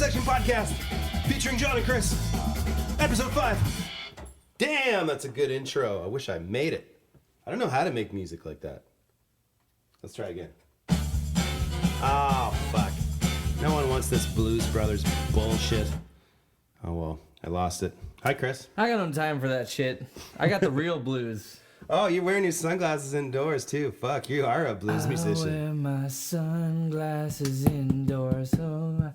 Section Podcast featuring John and Chris. Episode 5. Damn, that's a good intro. I wish I made it. I don't know how to make music like that. Let's try again. Oh, fuck. No one wants this Blues Brothers bullshit. Oh, well, I lost it. Hi, Chris. I got no time for that shit. I got the real blues. Oh, you're wearing your sunglasses indoors, too. Fuck, you are a blues musician. I wear my sunglasses indoors so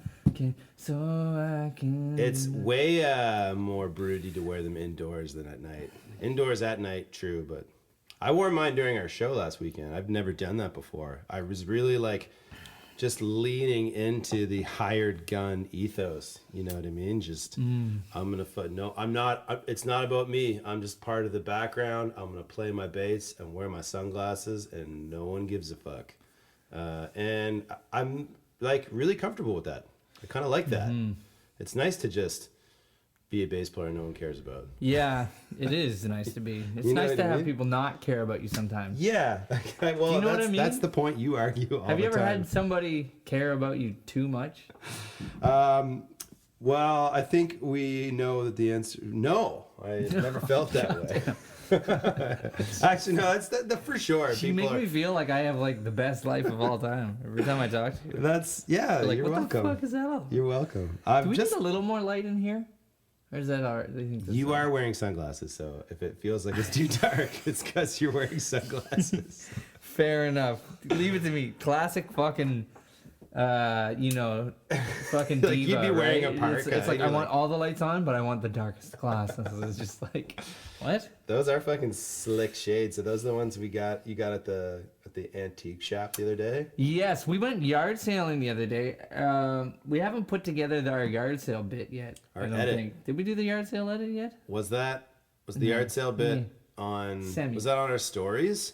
I can... It's way more broody to wear them indoors than at night. Indoors at night, true, but I wore mine during our show last weekend. I've never done that before. I was really like just leaning into the hired gun ethos. You know what I mean? Just I'm gonna no, I'm not. It's not about me. I'm just part of the background. I'm gonna play my bass and wear my sunglasses, and no one gives a fuck. And I'm like really comfortable with that. I kind of like that. It's nice to just be a bass player no one cares about. Yeah, it is nice to be. It's nice to have people not care about you sometimes. Yeah. Well, you know what I mean? That's the point you argue all the time. Have you ever had somebody care about you too much? Well, I think we know that the answer... No, I never felt that way. Actually, no, it's the for sure. You make me feel like I have like the best life of all time every time I talk to you. Like, you're welcome. What the fuck is that all? You're welcome. Do we need a little more light in here? Or is that alright? You are wearing sunglasses, so if it feels like it's too dark, it's because you're wearing sunglasses. Fair enough. Leave it to me. Classic fucking, fucking like diva, you'd be wearing right? a parka. It's like I want all the lights on, but I want the darkest glass. It's just like, what? Those are fucking slick shades. So those are the ones you got at the antique shop the other day? Yes, we went yard sailing the other day. We haven't put together our yard sale bit yet. I don't think. Did we do the yard sale edit yet? Was the yard sale bit on... Was that on our stories?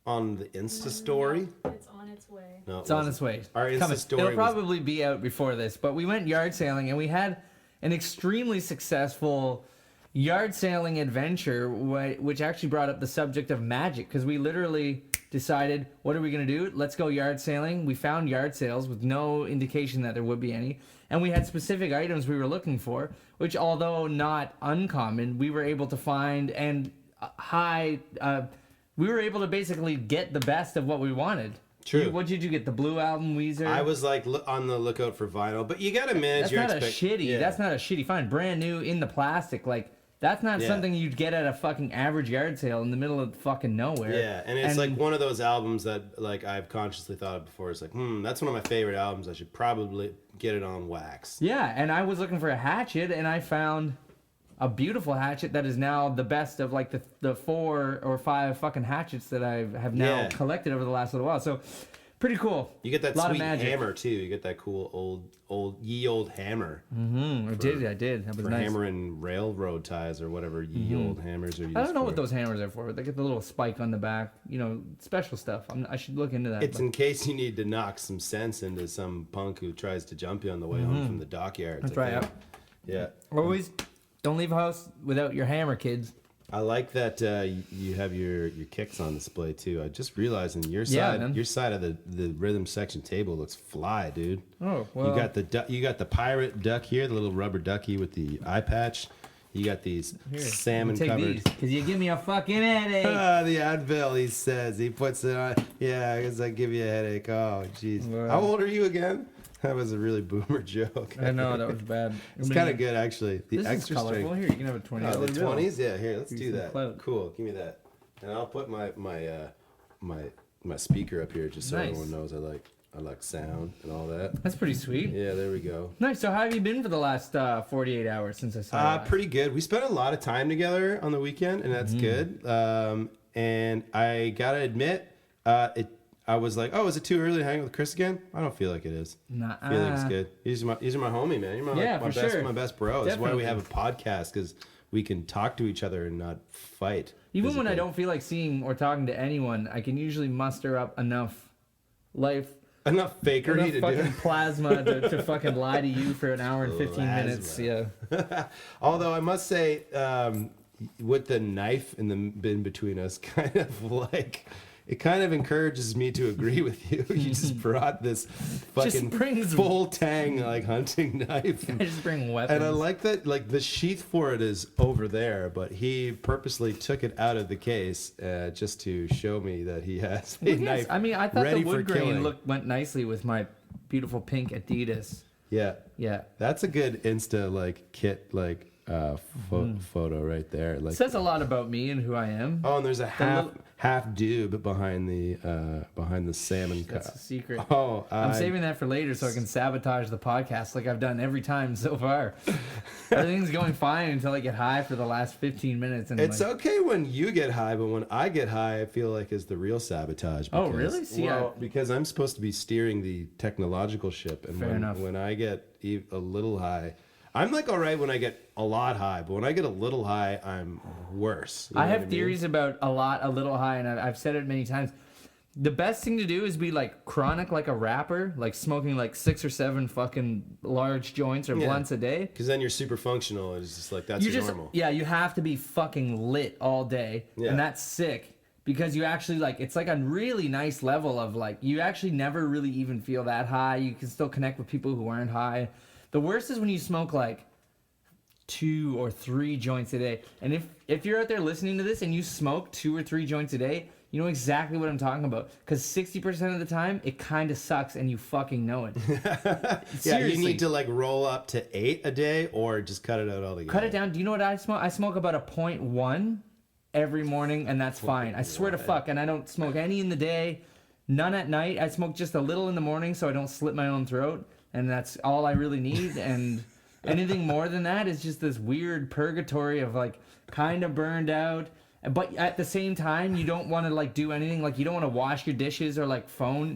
On the Insta story? It's on its way. No, it's on its way. Our Insta story It'll probably be out before this. But we went yard sailing and we had an extremely successful yard sailing adventure, which actually brought up the subject of magic, because we literally decided, what are we going to do? Let's go yard sailing. We found yard sales with no indication that there would be any, and we had specific items we were looking for, which, although not uncommon, we were able to find, and we were able to basically get the best of what we wanted. True. What did you get? The Blue Album, Weezer? I was like on the lookout for vinyl, but you got to manage your expectations. That's not a shitty find. Brand new in the plastic, like... That's not something you'd get at a fucking average yard sale in the middle of fucking nowhere. Yeah, and it's like one of those albums that like I've consciously thought of before. It's like, that's one of my favorite albums. I should probably get it on wax. Yeah, and I was looking for a hatchet, and I found a beautiful hatchet that is now the best of like the 4 or 5 fucking hatchets that I have now collected over the last little while. So, pretty cool. You get that sweet hammer too. You get that cool old hammer. I did. That was for nice. Hammering railroad ties or whatever old hammers are used. I don't know what those hammers are for. They get the little spike on the back. Special stuff. I should look into that. It's in case you need to knock some sense into some punk who tries to jump you on the way home from the dockyard. That's right. Yeah. Always don't leave a house without your hammer, kids. I like that you have your kicks on display too. I just realized your side of the rhythm section table looks fly, dude. Oh well. You got the pirate duck here, the little rubber ducky with the eye patch. You got these salmon covered. Because you give me a fucking headache. The Advil, he says. He puts it on. Yeah, I guess I give you a headache. Oh, jeez. Well, how old are you again? That was a really boomer joke. I know, that was bad. It's kind of good, actually. This extra is colorful. Strength. Here, you can have a 20. Oh, the 20s? Yeah, here, let's do that. Cool, give me that. And I'll put my speaker up here just so everyone knows I like sound and all that. That's pretty sweet. Yeah, there we go. Nice. So how have you been for the last 48 hours since I saw you? Pretty good. We spent a lot of time together on the weekend, and that's good. And I gotta admit, I was like, oh, is it too early to hang out with Chris again? I don't feel like it is. Nah. I feel like it's good. These are my homie, man. You're my best bro. That's why we have a podcast, because we can talk to each other and not fight. Even physically. When I don't feel like seeing or talking to anyone, I can usually muster up enough enough fakery to fucking do it. Plasma to fucking lie to you for an hour and 15 minutes. Yeah. Although I must say, with the knife in between us, kind of like it kind of encourages me to agree with you. You just brought this fucking brings- full tang like hunting knife. I just bring weapons. And I like that, like the sheath for it is over there, but he purposely took it out of the case just to show me that he has a knife. I mean, I thought ready the wood for grain killing. went nicely with my beautiful pink Adidas. Yeah, Yeah. that's a good Insta like kit like photo right there. Like, It says a lot about me and who I am. oh, and there's a half dube behind the salmon cup. That's a secret. Oh, I'm saving that for later so I can sabotage the podcast like I've done every time so far. Everything's going fine until I get high for the last 15 minutes. And It's okay when you get high, but when I get high, I feel like is the real sabotage. Oh, really? See, because I'm supposed to be steering the technological ship, and Fair enough. when I get a little high, I'm like all right when I get a lot high, but when I get a little high, I'm worse. You know I what have mean? theories about a little high, and I've said it many times. The best thing to do is be like chronic, like a rapper, like smoking like 6 or 7 fucking large joints or blunts a day. Because then you're super functional. It's just like that's normal. Yeah, you have to be fucking lit all day, Yeah. and that's sick because you actually like it's like a really nice level of like you actually never really even feel that high. You can still connect with people who aren't high. The worst is when you smoke like 2 or 3 joints a day. And if you're out there listening to this and you smoke 2 or 3 joints a day, you know exactly what I'm talking about. Because 60% of the time, it kind of sucks and you fucking know it. Yeah, Seriously. you need to like roll up to 8 a day or just cut it out altogether. Cut it down. Do you know what I smoke? I smoke about a 0.1 every morning, and that's fine. I swear to fuck. And I don't smoke any in the day, none at night. I smoke just a little in the morning so I don't slit my own throat. And that's all I really need. And anything more than that is just this weird purgatory of like kind of burned out. But at the same time, you don't want to like do anything. Like you don't want to wash your dishes or like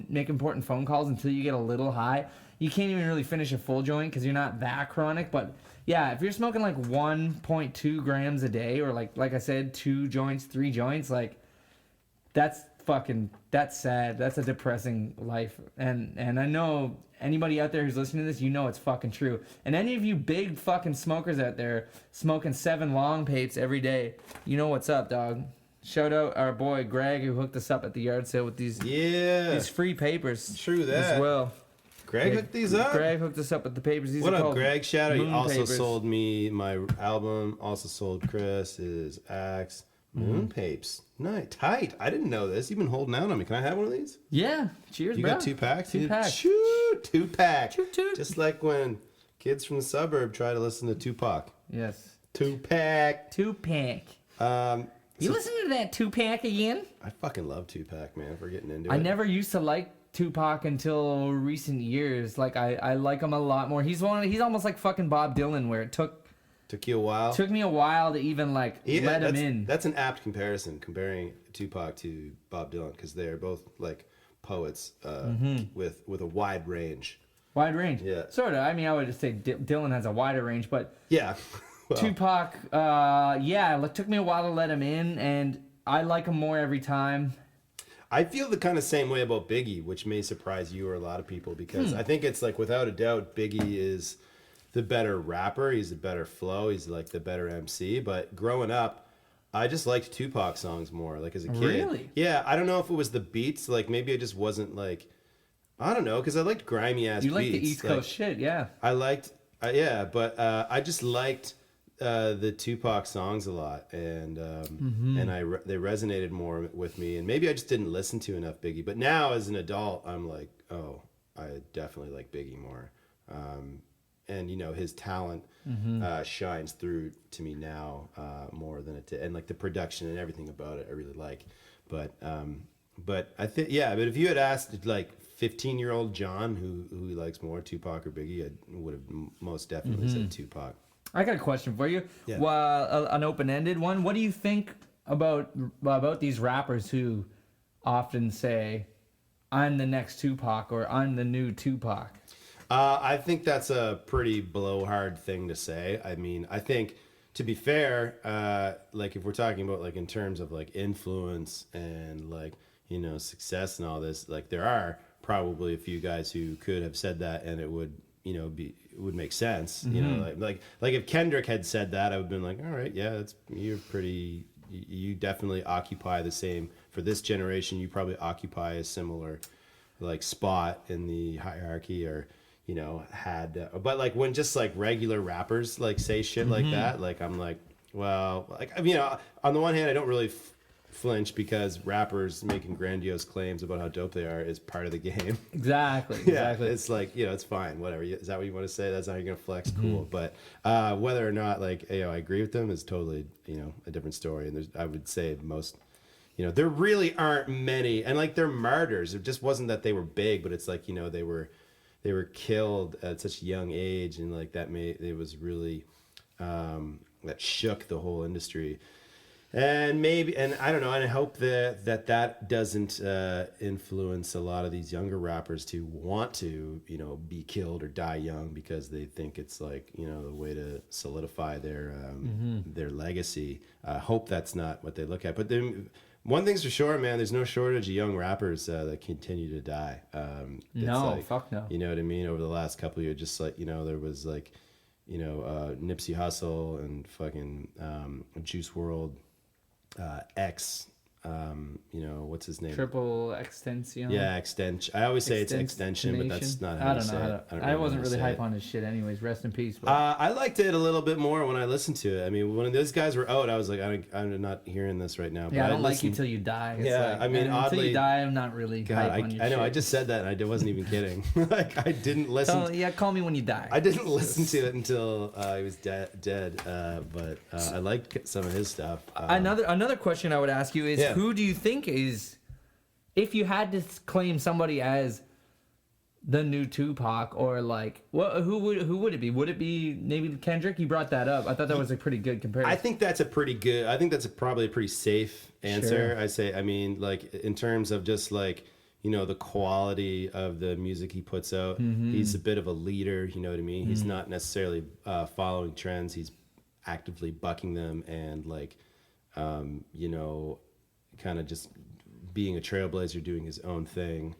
make important phone calls until you get a little high. You can't even really finish a full joint because you're not that chronic. But yeah, if you're smoking like 1.2 grams a day or like I said, 2 joints, 3 joints, like that's sad. That's a depressing life. And I know anybody out there who's listening to this, you know it's fucking true. And any of you big fucking smokers out there smoking 7 long papes every day, you know what's up, dog. Shout out our boy Greg who hooked us up at the yard sale with these free papers. True that. As well. Greg hooked these up. Greg hooked us up with the papers. These What are up, called Greg? Shout out. He Moon also papers. sold me my album. Also sold Chris his axe. Moon papes. Nice. Tight. I didn't know this. You've been holding out on me. Can I have one of these? Yeah. Cheers, You bro. got 2 packs? 2 packs. Shoot. 2-pack. Toot, toot. Just like when kids from the suburb try to listen to Tupac. Yes. 2-pack. 2-pack. You So- listen to that 2-pack again? I fucking love Tupac, man. If we're getting into I it. never used to like Tupac until recent years. Like I like him a lot more. He's almost like fucking Bob Dylan, where it took Took you a while. me a while to even like let him in. That's an apt comparison, comparing Tupac to Bob Dylan, because they're both like poets with a wide range. Wide range. Yeah. Sort of. I mean, I would just say Dylan has a wider range, but Yeah. Well, Tupac, it took me a while to let him in, and I like him more every time. I feel the kind of same way about Biggie, which may surprise you or a lot of people, because I think it's like without a doubt Biggie is the better rapper. He's a better flow. He's like the better MC. But growing up, I just liked Tupac songs more. Like as a kid. Really? Yeah. I don't know if it was the beats. Like maybe I just wasn't like, I don't know, because I liked grimy ass beats. You like the East Coast shit, yeah. I liked, but I just liked the Tupac songs a lot, and they resonated more with me. And maybe I just didn't listen to enough Biggie. But now as an adult, I'm like, oh, I definitely like Biggie more. And you know his talent shines through to me now more than it did, and like the production and everything about it, I really like. But I think But if you had asked like 15-year-old John who he likes more, Tupac or Biggie, I would have most definitely said Tupac. I got a question for you. Yeah. Well, an open-ended one. What do you think about these rappers who often say, "I'm the next Tupac" or "I'm the new Tupac"? I think that's a pretty blowhard thing to say. I mean, I think to be fair, like if we're talking about like in terms of like influence and like, you know, success and all this, like there are probably a few guys who could have said that and it would, you know, it would make sense. You know, like if Kendrick had said that, I would have been like, all right, yeah, you're pretty you definitely occupy the same, for this generation, you probably occupy a similar like spot in the hierarchy, or but like when just like regular rappers like say shit like that, like I'm like, well, like I mean, on the one hand I don't really flinch, because rappers making grandiose claims about how dope they are is part of the game. Exactly. Yeah, it's like, it's fine, whatever. Is that what you want to say? That's how you're gonna flex? Cool. But whether or not, like, I agree with them is totally, a different story. And I would say most, there really aren't many, and like they're martyrs. It just wasn't that they were big, but it's like, they were killed at such a young age, and like it was really that shook the whole industry. And I don't know, and I hope that doesn't influence a lot of these younger rappers to want to, be killed or die young, because they think it's like, the way to solidify their legacy. Hope that's not what they look at. But then one thing's for sure, man, there's no shortage of young rappers that continue to die. Fuck no. You know what I mean? Over the last couple of years, just like, there was like, Nipsey Hussle and fucking Juice WRLD. X, what's his name? Triple Extension. Yeah, extension. I always say it's extension, but that's not how I to don't say know. it. I wasn't really hype on his shit anyways. Rest in peace. But. I liked it a little bit more when I listened to it. I mean, when those guys were out, I was like, I'm not hearing this right now. But yeah, I don't like you till you die. It's I mean, oddly, until you die, I'm not really hype on your I know, shit. I just said that, and I wasn't even kidding. Like, I didn't listen. Call me when you die. I didn't listen to it until he was dead. But I liked some of his stuff. Another question I would ask you is, who do you think is, if you had to claim somebody as the new Tupac, or like, who would it be? Would it be maybe Kendrick? You brought that up. I thought that was a pretty good comparison. I think that's probably a pretty safe answer. Sure. I mean, like, in terms of just like, the quality of the music he puts out. He's a bit of a leader, you know what I mean? He's not necessarily following trends. He's actively bucking them, and like, kind of just being a trailblazer, doing his own thing.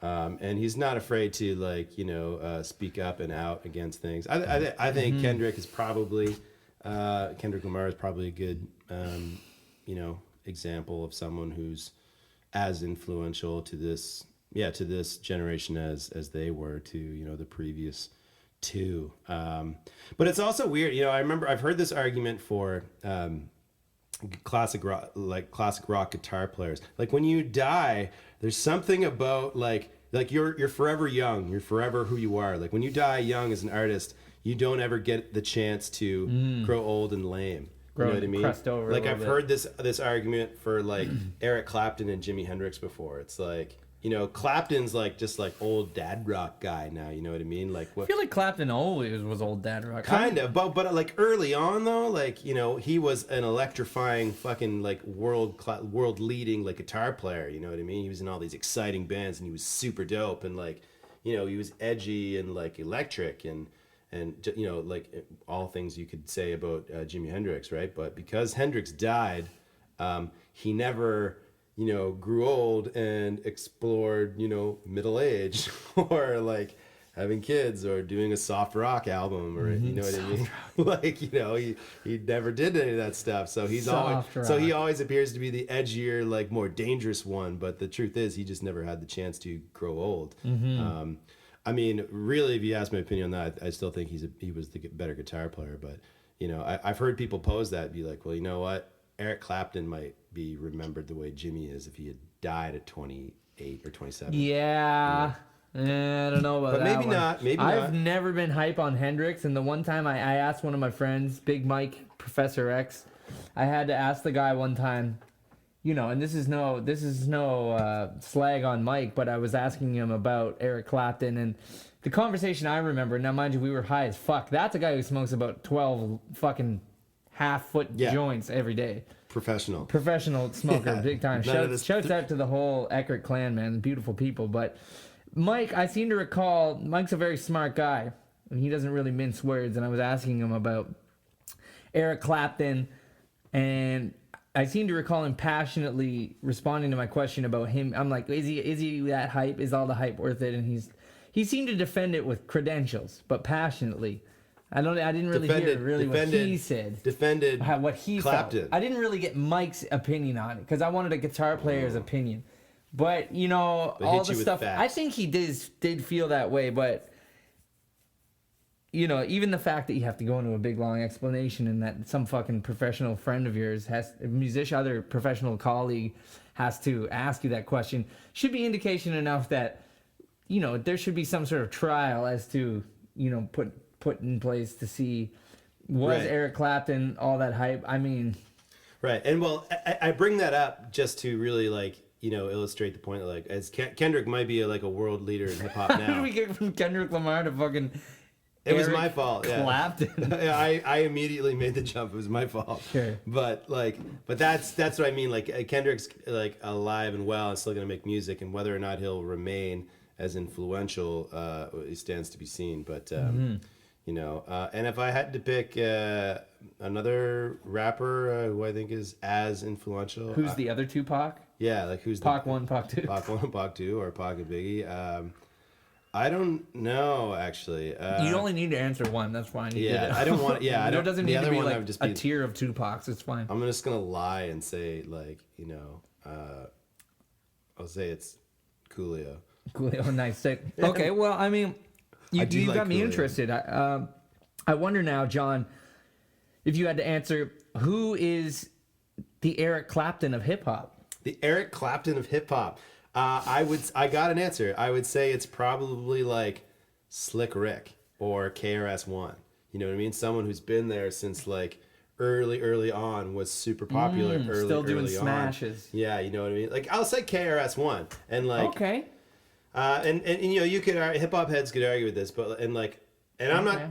And he's not afraid to, like, speak up and out against things. I think Kendrick Lamar is probably a good, example of someone who's as influential to this generation as they were to, the previous two. But it's also weird. I remember I've heard this argument for, classic rock guitar players. Like, when you die, there's something about like you're forever young. You're forever who you are. Like, when you die young as an artist, you don't ever get the chance to grow old and lame. You know what I mean? Crust over like, I've heard this argument for like Eric Clapton and Jimi Hendrix before. It's like, Clapton's like just like old dad rock guy now. You know what I mean? Like, I feel like Clapton always was old dad rock. Kind of, but like early on though, like, he was an electrifying fucking like world leading like guitar player. You know what I mean? He was in all these exciting bands, and he was super dope, and like, he was edgy and like electric, and like all things you could say about Jimi Hendrix, right? But because Hendrix died, he never grew old and explored, middle age, or like having kids, or doing a soft rock album, or you know what I mean? Like, he never did any of that stuff. So he always appears to be the edgier, like, more dangerous one. But the truth is, he just never had the chance to grow old. I mean, really, if you ask my opinion on that, I still think he was the better guitar player. But I've heard people pose that, be like, well, you know what? Eric Clapton might be remembered the way Jimmy is if he had died at 28 or 27. Yeah. I don't know about but that maybe one. not. Maybe I've not. never been hype on Hendrix, and the one time I asked one of my friends, Big Mike, Professor X, I had to ask the guy one time, and this is no slag on Mike, but I was asking him about Eric Clapton, and the conversation I remember, now mind you, we were high as fuck. That's a guy who smokes about 12 fucking half-foot joints every day. Professional smoker, big time. Shouts out to the whole Eckert clan, man. Beautiful people. But Mike, I seem to recall, Mike's a very smart guy, and he doesn't really mince words, and I was asking him about Eric Clapton, and I seem to recall him passionately responding to my question about him. I'm like, is he that hype? Is all the hype worth it? And he seemed to defend it with credentials, but passionately. I didn't really hear really what he said. Defended what he Clapton. felt. I didn't really get Mike's opinion on it because I wanted a guitar player's opinion. But you know, But all hit you the with stuff. facts. I think he did feel that way, but you know, even the fact that you have to go into a big long explanation and that some fucking professional friend of yours other professional colleague has to ask you that question should be indication enough that, you know, there should be some sort of trial as to, you know, put in place to see was Right. Eric Clapton all that hype. I mean, Right. And well, I bring that up just to really like, you know, illustrate the point that like as Kendrick might be like a world leader in hip hop now. how did we get from Kendrick Lamar to fucking It was Eric my fault. Yeah. Clapton? I immediately made the jump. It was my fault. Sure. But that's what I mean. Like Kendrick's like alive and well and still gonna make music, and whether or not he'll remain as influential, it stands to be seen. But you know, and if I had to pick another rapper who I think is as influential, Who's the other Tupac? Yeah, like who's Pac 1, Pac 2. Pac 1, Pac 2, or Pac and Biggie? I don't know, actually. You only need to answer one. That's fine. You Yeah, did it. I don't want. Yeah, I There don't. doesn't the need other to be one, like I would just a be. tier of Tupacs. It's fine. I'm just gonna lie and say like, you know, I'll say it's Coolio. Coolio, nice. Sick. Okay, well, I mean, you like got me Coolio. interested. I wonder now, John, if you had to answer, who is the Eric Clapton of hip hop? The Eric Clapton of hip hop. I got an answer. I would say it's probably like Slick Rick or KRS-One. You know what I mean? Someone who's been there since like early on, was super popular still doing early smashes. On. Yeah, you know what I mean? Like I'll say KRS-One and like Okay. and you know, you could hip hop heads could argue with this, but I'm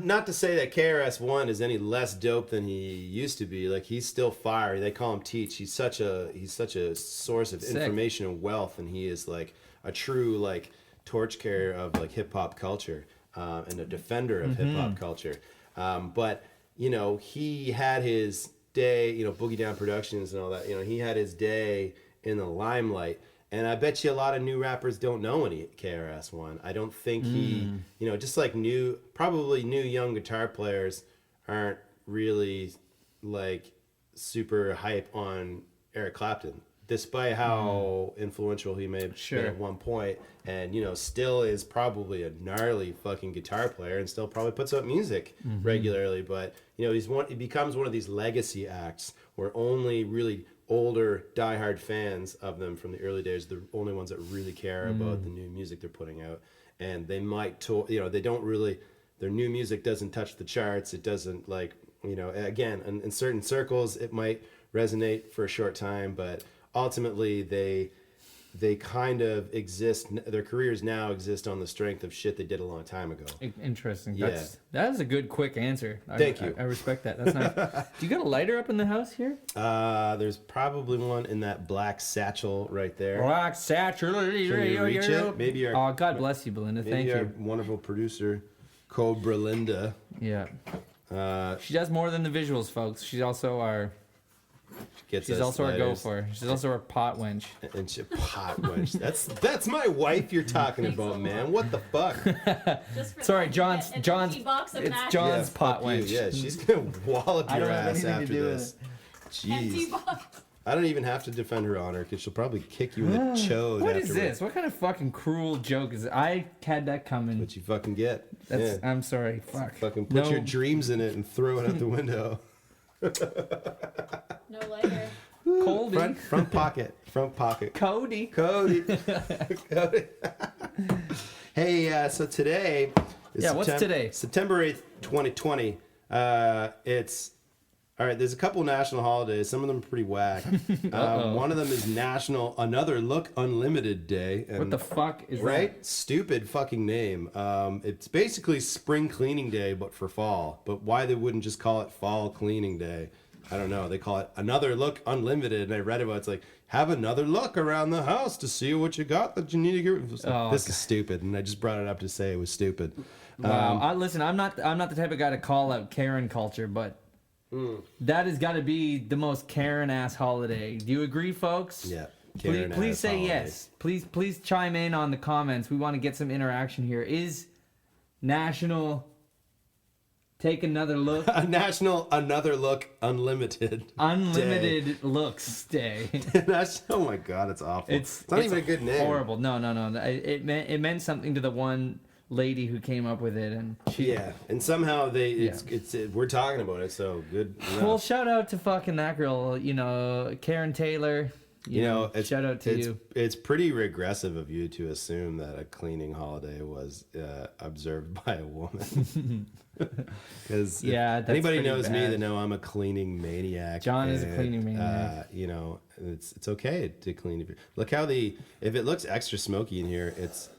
not to say that KRS-One is any less dope than he used to be. Like he's still fire. They call him Teach. He's such a source of Sick. information and wealth, and he is like a true like torch carrier of like hip hop culture and a defender of hip hop culture. But you know, he had his day. You know, Boogie Down Productions and all that. You know, he had his day in the limelight. And I bet you a lot of new rappers don't know any KRS-One. I don't think he, you know, just like probably new young guitar players aren't really like super hype on Eric Clapton, despite how influential he may have been at one point, and you know, still is probably a gnarly fucking guitar player and still probably puts out music regularly. But you know, he becomes one of these legacy acts where only really older diehard fans of them from the early days, the only ones that really care about the new music they're putting out, and they might they don't really, their new music doesn't touch the charts. It doesn't, like, you know, again, in certain circles it might resonate for a short time, but ultimately they kind of exist, their careers now exist on the strength of shit they did a long time ago. Interesting. Yeah. That is a good, quick answer. Thank you. I respect that. That's nice. Do you got a lighter up in the house here? There's probably one in that black satchel right there. Black satchel. Can you reach it? Maybe Oh, God bless you, Belinda. Thank our you. wonderful producer, Cobra Linda. Yeah. She does more than the visuals, folks. She's also our go-for. She's also our pot wench. And she pot wench. That's my wife you're talking about, man. What the fuck? Just for Sorry, that, John's. an John's. empty box of It's mashed John's Yeah, pot fuck you. wench. Yeah, she's gonna wallop I your don't have ass anything to after do with this. empty Jeez. box. I don't even have to defend her honor because she'll probably kick you in the chode What afterwards. is this? What kind of fucking cruel joke is it? I had that coming. What you fucking get. That's. Yeah. I'm sorry. Fuck. Fucking put No. your dreams in it and throw it out the window. No lighter. Colby. Front pocket. Front pocket. Cody. Cody. Cody. Hey, so today is Yeah, what's today? September 8th, 2020. It's all right, there's a couple national holidays. Some of them are pretty whack. One of them is National Another Look Unlimited Day. And, What the fuck is right? Stupid fucking name. It's basically spring cleaning day, but for fall. But why they wouldn't just call it Fall Cleaning Day? I don't know. They call it Another Look Unlimited, and I read about it. It's like, have another look around the house to see what you got that you need to get. This is stupid, and I just brought it up to say it was stupid. that? Wow. Listen, I'm not the type of guy to call out Karen culture, but that has got to be the most Karen ass holiday. Do you agree, folks? Yeah. Please say yes. Please chime in on the comments. We want to get some interaction here. Is National take another look. A national another look unlimited. Unlimited looks day. Oh my god, it's awful. It's not even a good name. Horrible. No. It meant something to the one lady who came up with it, and she. Yeah, and somehow we're talking about it, so good. Well, shout out to fucking that girl. Karen Taylor. Shout out to you. It's pretty regressive of you to assume that a cleaning holiday was observed by a woman. Because anybody knows me, they know I'm a cleaning maniac. John is a cleaning maniac. It's okay to clean. Look how if it looks extra smoky in here, it's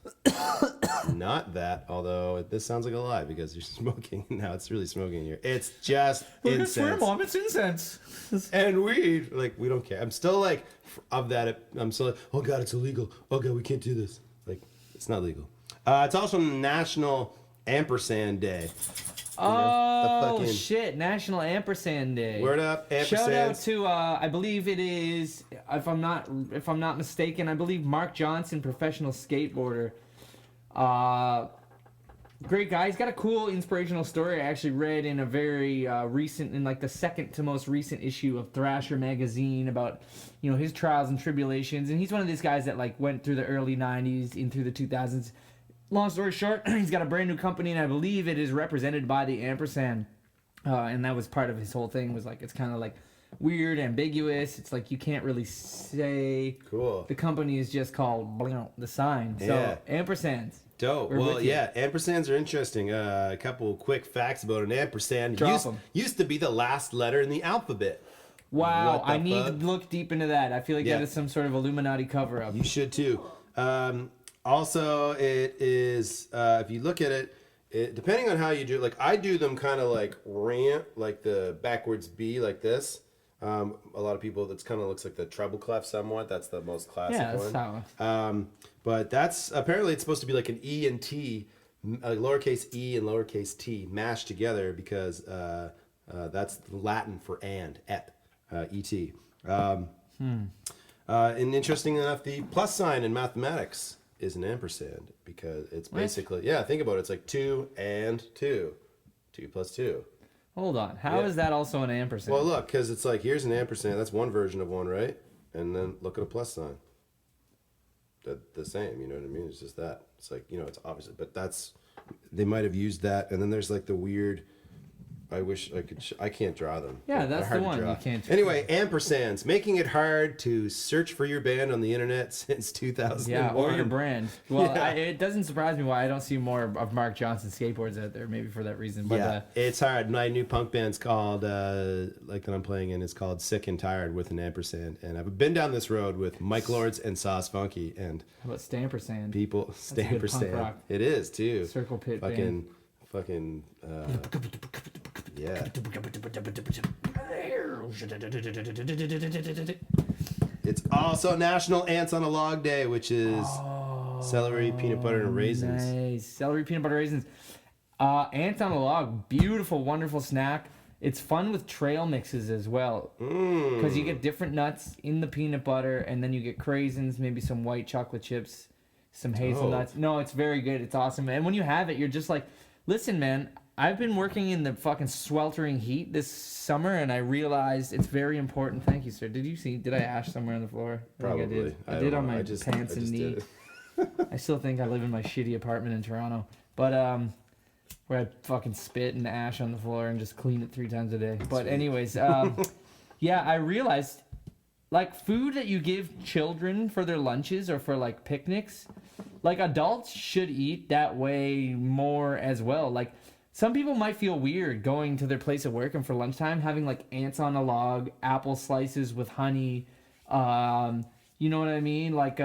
not that. Although this sounds like a lie because you're smoking. Now it's really smoky in here. It's just incense. Swear, Mom, it's incense. And weed. Like, we don't care. I'm still like of that. I'm still like, oh god, it's illegal. Oh god, we can't do this. Like, it's not legal. It's also National Ampersand Day. Shit! National Ampersand Day. Word up, ampersand. Shout out to I believe it is, if I'm not mistaken, I believe Mark Johnson, professional skateboarder. Great guy. He's got a cool inspirational story I actually read in a very recent, in like the second to most recent issue of Thrasher magazine about his trials and tribulations. And he's one of these guys that like went through the early 90s into the 2000s. Long story short, he's got a brand new company, and I believe it is represented by the ampersand. And that was part of his whole thing, was like, it's kind of like weird, ambiguous. It's like you can't really say. Cool. The company is just called the sign. So ampersands. Dope. Well, yeah, ampersands are interesting. A couple quick facts about an ampersand. Used to be the last letter in the alphabet. Wow, I need to look deep into that. I feel like that is some sort of Illuminati cover-up. You should too. Also, it is, if you look at it, depending on how you do it, like I do them kind of like like the backwards B, like this. A lot of people, that's kind of looks like the treble clef somewhat. That's the most classic one. How. But that's, apparently it's supposed to be like an E and T, lowercase e and lowercase t mashed together because that's Latin for and, ep, et. And interesting enough, the plus sign in mathematics is an ampersand because it's basically, think about it. It's like 2 and 2. 2 plus 2. Hold on. How is that also an ampersand? Well, look, because it's like, here's an ampersand. That's one version of one, right? And then look at a plus sign. The same, you know what I mean? It's just that. It's like, it's opposite. But they might have used that. And then there's like the weird, I wish I could, I can't draw them. Yeah, that's the one you can't draw. Anyway, ampersands, making it hard to search for your band on the internet since 2001. Yeah, or your brand. Well, it doesn't surprise me why I don't see more of Mark Johnson skateboards out there, maybe for that reason. But, it's hard. My new punk band's called, like that I'm playing in, is called Sick and Tired with an ampersand. And I've been down this road with Mike Lords and Sauce Funky. And how about Stampersand? People, Stampersand. It is, too. Circle Pit band. Yeah. It's also National Ants on a Log Day, which is celery, peanut butter, and raisins. Nice. Celery, peanut butter, raisins. Ants on a log, beautiful, wonderful snack. It's fun with trail mixes as well. Because you get different nuts in the peanut butter, and then you get craisins, maybe some white chocolate chips, some hazelnuts. No, it's very good. It's awesome. And when you have it, you're just like, listen, man, I've been working in the fucking sweltering heat this summer, and I realized it's very important. Thank you, sir. Did I ash somewhere on the floor? Probably. I did on my pants and knee. I still think I live in my shitty apartment in Toronto. But, where I fucking spit and ash on the floor and just clean it 3 times a day. But anyways, I realized, like, food that you give children for their lunches or for, like, picnics, like, adults should eat that way more as well. Like, some people might feel weird going to their place of work and for lunchtime having, like, ants on a log, apple slices with honey, you know what I mean? Like,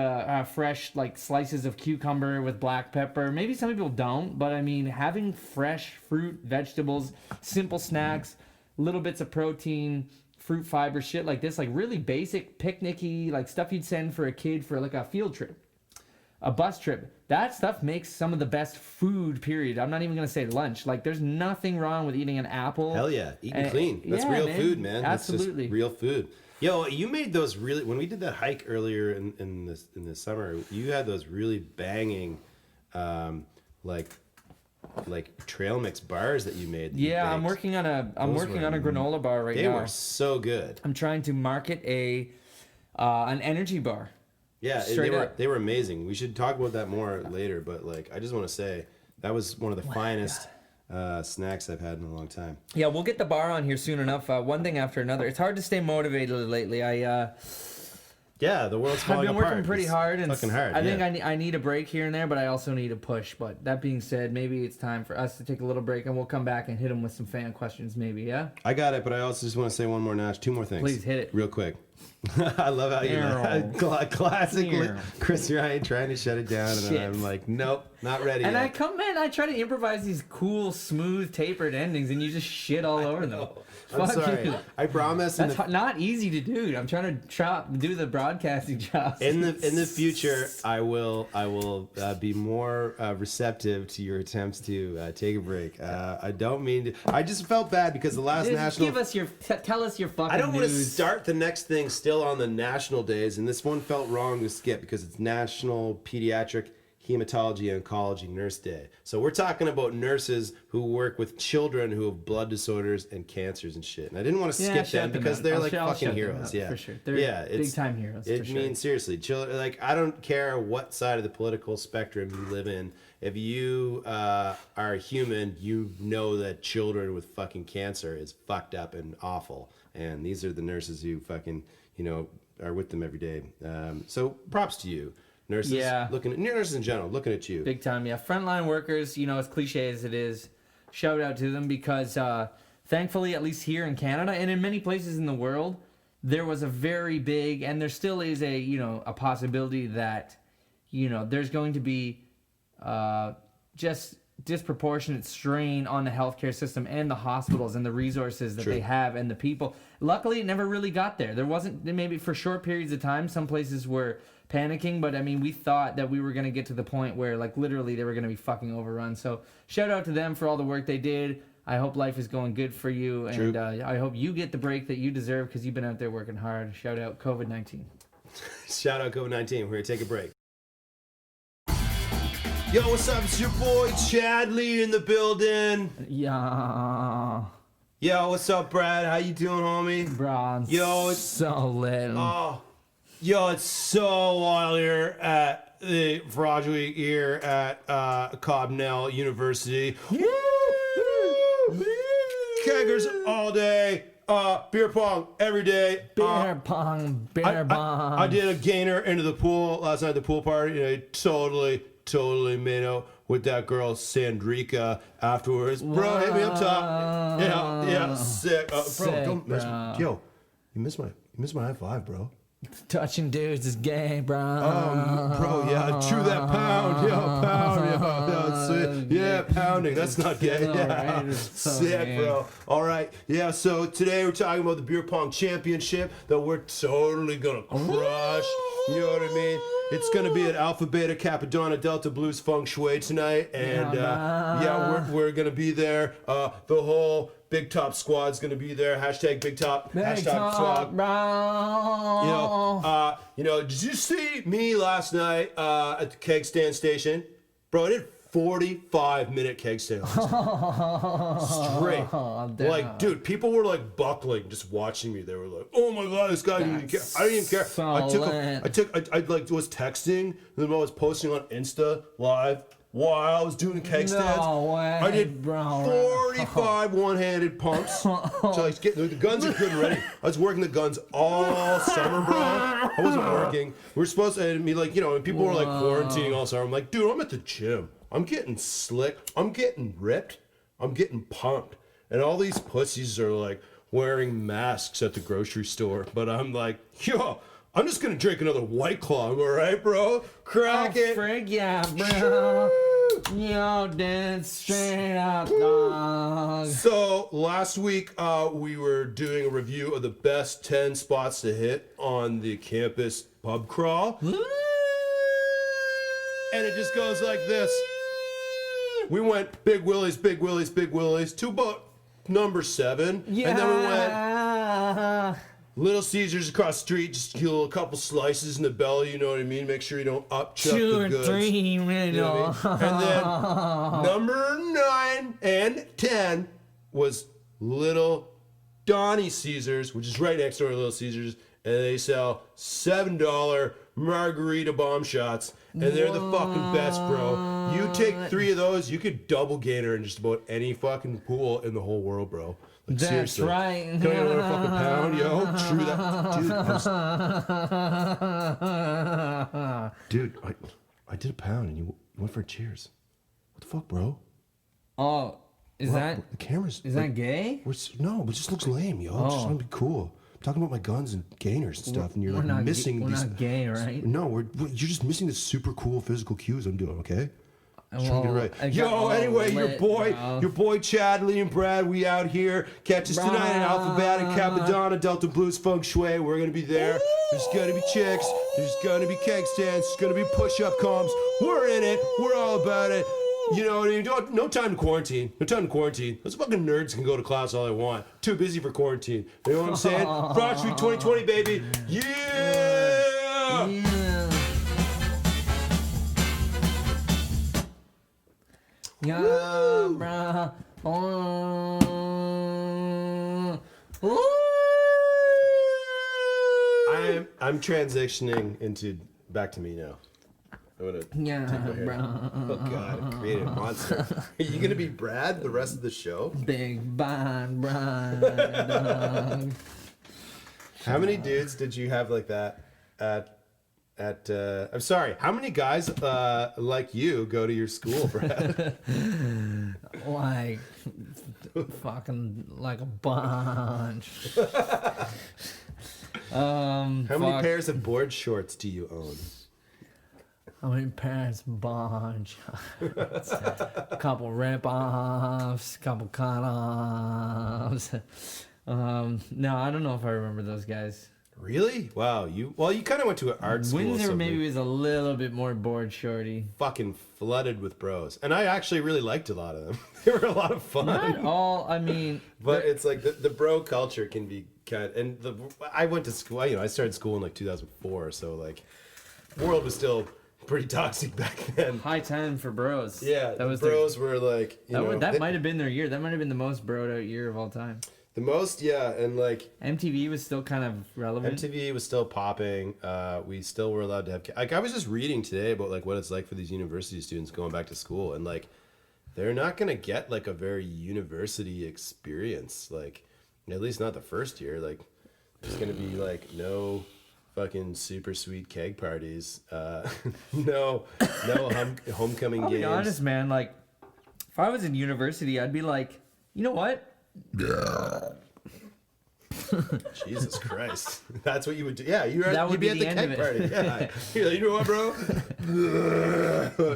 fresh, like, slices of cucumber with black pepper. Maybe some people don't, but, I mean, having fresh fruit, vegetables, simple snacks, little bits of protein, fruit fiber, shit like this, like, really basic, picnicky, like, stuff you'd send for a kid for, like, a field trip. A bus trip. That stuff makes some of the best food, period. I'm not even going to say lunch. Like, there's nothing wrong with eating an apple. Hell yeah. Eating clean. That's real food, man. Absolutely. That's just real food. Yo, you made those really... When we did that hike earlier in the summer, you had those really banging, like, like trail mix bars that you made. That Yeah, you I'm baked. working on a granola bar right They now. were so good. I'm trying to market an energy bar. Yeah, Straight up. they were amazing. We should talk about that more later, but like I just want to say that was one of the finest snacks I've had in a long time. Yeah, we'll get the bar on here soon enough. One thing after another. It's hard to stay motivated lately. Yeah, the world's I've falling been apart. working pretty It's hard, and fucking hard. I think I need a break here and there, but I also need a push. But that being said, maybe it's time for us to take a little break, and we'll come back and hit them with some fan questions, maybe. Yeah. I got it, but I also just want to say one more notch, two more things. Please hit it. real quick. I love how you classically Chris Ryan trying to shut it down, and then I'm like, nope, not ready. And yet. I come in, I try to improvise these cool, smooth, tapered endings, and you just shit all over them. I'm Fuck sorry. you. I promise. That's not easy to do. I'm trying to do the broadcasting job. In the future, I will be more receptive to your attempts to take a break. I don't mean to. I just felt bad because the last Just national. tell us your fucking I don't want to news. start the next thing still on the national days, and this one felt wrong to skip because it's National Pediatric Hematology and Oncology Nurse Day. So we're talking about nurses who work with children who have blood disorders and cancers and shit. And I didn't want to skip shout them them because out. they're I'll like shout fucking them heroes. out, Yeah, for sure. They're it's big time heroes. It for sure. means seriously, children. Like I don't care what side of the political spectrum you live in. If you are human, you know that children with fucking cancer is fucked up and awful. And these are the nurses who fucking are with them every day. So props to you. Nurses, nurses in general, looking at you. Big time, yeah. Frontline workers, as cliche as it is, shout out to them because thankfully, at least here in Canada and in many places in the world, there was a very big, and there still is a possibility that, there's going to be just disproportionate strain on the healthcare system and the hospitals and the resources that they have and the people. Luckily, it never really got there. There wasn't, maybe for short periods of time, some places were panicking, but I mean, we thought that we were going to get to the point where, like, literally they were going to be fucking overrun. So shout out to them for all the work they did. I hope life is going good for you, and I hope you get the break that you deserve because you've been out there working hard. Shout out COVID-19. Shout out COVID-19. We're going to take a break. Yo, what's up? It's your boy Chadley in the building. Yeah. Yo, what's up, Brad? How you doing, homie? Bro, yo, it's so lit. Yo, it's so wild here at the Frog Week here at Cobnell University. Keggers all day. Beer pong every day. Beer pong. I did a gainer into the pool last night at the pool party, and I totally made out with that girl Sandrika afterwards. Bro, hit me up top. Yeah, sick. Bro, don't mess with. Yo, you missed my high five, bro. Touching dudes is gay, bro. Bro, yeah, chew that pound. Yeah, pounding. That's not gay. Yeah, right. sick, bro. All right, yeah. So today we're talking about the beer pong championship that we're totally gonna crush. You know what I mean? It's gonna be at Alpha Beta Capadonna Delta Blues Feng Shui tonight, and we're gonna be there. The whole Big Top squad's gonna be there. Hashtag Big Top. Hashtag swag. Did you see me last night at the keg stand station? Bro, I did 45-minute keg stand straight. Like, dude, people were like buckling just watching me. They were like, "Oh my god, this guy didn't even care." I didn't even care. So I was texting, and then I was posting on Insta live while I was doing keg stands. I did 45 one-handed pumps. So like, the guns are good and ready. I was working the guns all summer, bro. I wasn't working. We were supposed to be like, and people were like quarantining all summer. I'm like, dude, I'm at the gym. I'm getting slick. I'm getting ripped. I'm getting pumped. And all these pussies are like wearing masks at the grocery store. But I'm like, yo, I'm just going to drink another White Claw. All right, bro? Crack it. Frig, yeah, bro. Yo, dude, straight up, dog. So last week we were doing a review of the best 10 spots to hit on the campus pub crawl. And it just goes like this. We went Big Willie's to about number 7. Yeah. And then we went Little Caesars across the street, just kill a couple slices in the belly, you know what I mean? Make sure you don't upchuck 2 the or goods. 3 You know what I mean? And then number 9 and 10 was Little Donnie Caesars, which is right next door to Little Caesars, and they sell $7 margarita bomb shots, and they're the fucking best, bro. You take 3 of those, you could double gainer in just about any fucking pool in the whole world, bro. Like, That's seriously. right. Can I get another fucking pound, yo? True that, dude. I did a pound, and you went for a cheers. What the fuck, bro? Oh, is that the cameras? is that gay? No, it just looks lame, yo. I just want to be cool. I'm talking about my guns and gainers and stuff, and you're like missing we're these. not gay, right? No, you're just missing the super cool physical cues I'm doing. Okay. Trying to get it Well, right. I got Yo, all anyway, lit, your boy Chadley and Brad, we out here. Catch us tonight at Alphabet and Capadonna, Delta Blues Feng Shui. We're gonna be there. There's gonna be chicks. There's gonna be keg stands. There's gonna be push-up comps. We're in it. We're all about it. You know what I mean? No time to quarantine. No time to quarantine. Those fucking nerds can go to class all they want. Too busy for quarantine. You know what I'm saying? Broad Street 2020, baby. Yeah! Yeah. Yeah, bruh. I'm transitioning into back to me now. I'm gonna take my hair. Bro. Oh god, create a monster. Are you gonna be Brad the rest of the show? Big bad Brad. How many dudes did you have like that I'm sorry, how many guys like you go to your school, Brad? Like, fucking, like a bunch. How many pairs of board shorts do you own? How many pairs? Bunch. A couple rip-offs, couple cut-offs. No, I don't know if I remember those guys. Really? Wow, you kind of went to an art school. Windsor so maybe was a little bit more board shorty. Fucking flooded with bros, and I actually really liked a lot of them. They were a lot of fun. Not all, I mean, But it's like the bro culture can be kind of, and I went to school, I started school in like 2004, so like the world was still pretty toxic back then. high time for bros. Yeah, that was bros were like, that might have been their year. That might have been the most broed out year of all time. the most, yeah, and like MTV was still kind of relevant. MTV was still popping. We still were allowed to have, like, I was just reading today about like what it's like for these university students going back to school, and like they're not gonna get like a very university experience, like at least not the first year. Like there's gonna be like no fucking super sweet keg parties, no homecoming I'll games. be honest, man. Like, if I was in university, I'd be like, you know what? Jesus Christ, that's what you would do. Yeah, That would you'd be be at the the end of keg it. party. Yeah, you're like, you know what, bro?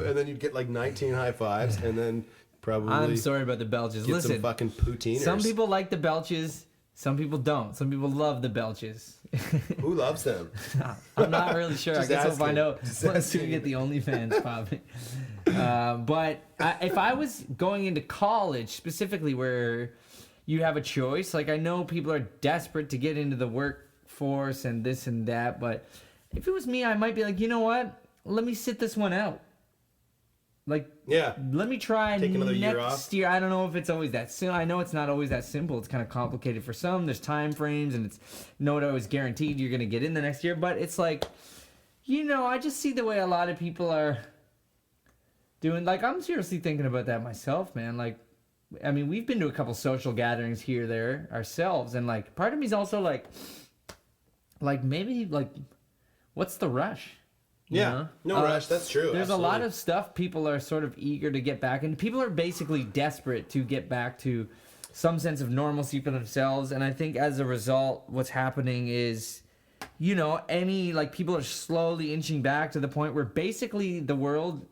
And then you'd get like 19 high fives, and then probably I'm sorry about the belches. get Listen, some fucking poutiners. some people like the belches. Some people don't. Some people love the belches. Who loves them? I'm not really sure. I Just guess we'll asking. find out Just once we asking. get the OnlyFans popping. But if I was going into college, specifically where you have a choice, like I know people are desperate to get into the workforce and this and that, but if it was me, I might be like, you know what? Let me sit this one out. Like, Yeah. let me try Take another year next off. year. I don't know if it's always that simple. I know it's not always that simple. It's kind of complicated for some. There's time frames, and it's not always guaranteed you're going to get in the next year. But it's like, you know, I just see the way a lot of people are doing. Like, I'm seriously thinking about that myself, man. Like, I mean, we've been to a couple social gatherings here, there ourselves, and like, part of me's also like maybe like, what's the rush? You Yeah. know? No rush. That's true. There's a lot absolutely. of stuff people are sort of eager to get back, and people are basically desperate to get back to some sense of normalcy for themselves. And I think as a result, what's happening is, you know, people are slowly inching back to the point where basically the world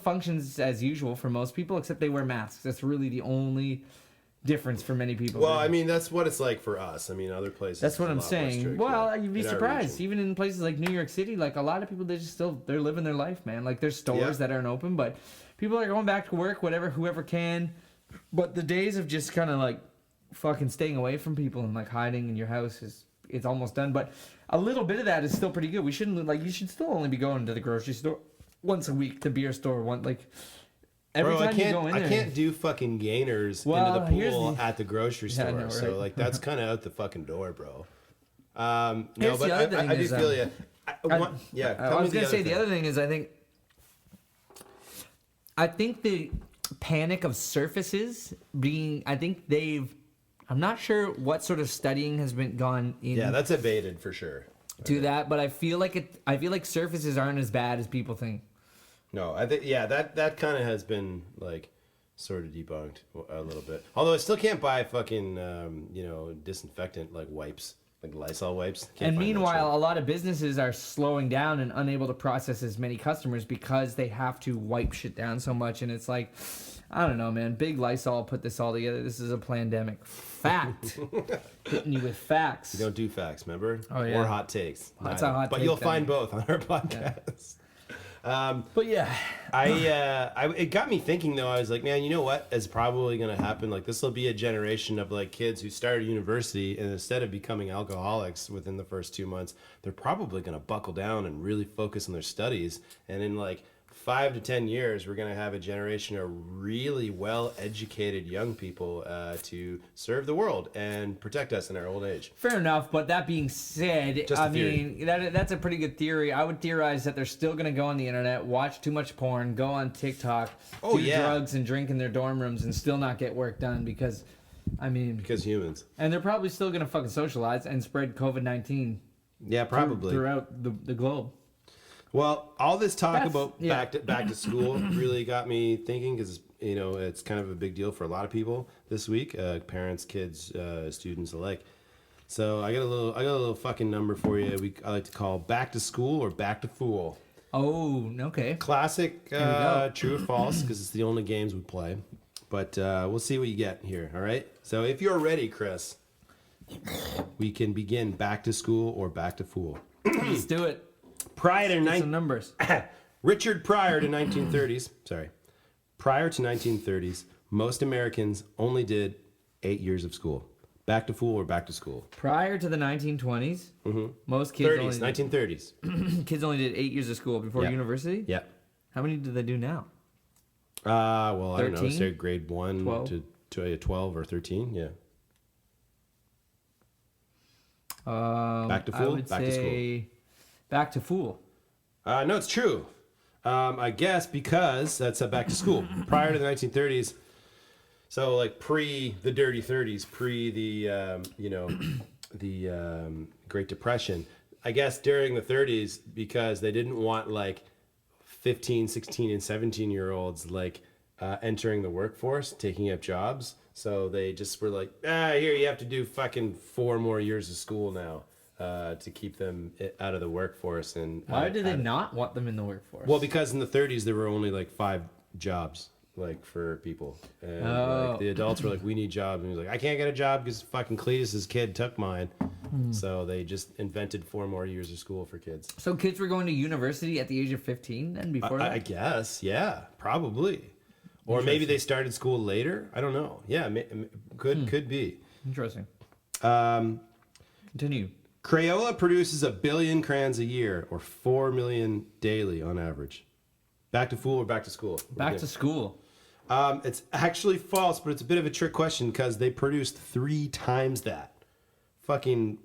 functions as usual for most people, except they wear masks. That's really the only difference for many people. Well, I mean, that's what it's like for us. I mean, other places. That's what it's a I'm lot more saying. strict, Well, yeah, you'd be in our surprised. region. Even in places like New York City, like a lot of people, they're living their life, man. Like there's stores that aren't open, but people are going back to work, whoever can. But the days of just kind of like fucking staying away from people and like hiding in your house it's almost done. But a little bit of that is still pretty good. We shouldn't like you should still only be going to the grocery store once a week, the beer store every Bro, time you go in there. I can't do fucking gainers into the pool at the grocery store. no, right. So like that's kind of out the fucking door, bro. No, Here's but the other thing I do is, feel you. I was gonna say the other thing is I think the panic of surfaces being I'm not sure what sort of studying has been gone in. Yeah, that's abated for sure. To that, but I feel like surfaces aren't as bad as people think. No, I think that kind of has been like sort of debunked a little bit. Although I still can't buy fucking disinfectant like wipes, like Lysol wipes. And meanwhile, a lot of businesses are slowing down and unable to process as many customers because they have to wipe shit down so much. And it's like, I don't know, man. Big Lysol put this all together. This is a pandemic. Fact. Hitting you with facts. You don't do facts, remember? Oh, yeah. Or hot takes. That's a hot but take, you'll then. find both on our podcast. But yeah, it got me thinking though. I was like, man, you know what is probably going to happen? Like this will be a generation of like kids who started university and instead of becoming alcoholics within the first 2 months, they're probably going to buckle down and really focus on their studies. And in like 5 to 10 years, we're going to have a generation of really well-educated young people to serve the world and protect us in our old age. fair enough. But that being said, Just a I theory. mean, that's a pretty good theory. I would theorize that they're still going to go on the internet, watch too much porn, go on TikTok, do drugs and drink in their dorm rooms and still not get work done because, I mean... Because humans. And they're probably still going to fucking socialize and spread COVID-19 Yeah, probably. throughout the globe. Well, all this talk about yeah. back to school really got me thinking because it's kind of a big deal for a lot of people this week, parents, kids, students alike. So I got a little fucking number for you. I like to call back to school or back to fool. Oh, okay. Classic, go. true or false because it's the only games we play. But we'll see what you get here. All right. So if you're ready, Chris, we can begin back to school or back to fool. Let's do it. Some numbers. Richard Prior to 1930s. Sorry. Prior to 1930s, most Americans only did 8 years of school. Back to fool or back to school? Prior to the 1920s, most kids 1930s. kids only did 8 years of school before university? Yeah. How many do they do now? Well, 13? I don't know. 13? Say grade 1 12? to 12 or 13. Yeah. Back to I fool? would Back to school. say back to fool. No, it's true. I guess because that's back to school. Prior to the 1930s, so like pre the dirty 30s, pre the Great Depression. I guess during the 30s because they didn't want like 15, 16, and 17-year-olds like entering the workforce, taking up jobs. So they just were like, here you have to do fucking 4 more years of school now. To keep them out of the workforce. And why did they not want them in the workforce? Well, because in the 30s there were only like 5 jobs like for people, and like, the adults were like, we need jobs, and he was like, I can't get a job because fucking Cletus's kid took mine. So they just invented 4 more years of school for kids. So kids were going to university at the age of 15 then before that? I guess, yeah, probably, or maybe they started school later. I don't know. Yeah, could be Interesting. Continue. Crayola produces 1 billion crayons a year, or 4 million daily on average. Back to fool or back to school? Back to school. It's actually false, but it's a bit of a trick question because they produced 3 times that. Fucking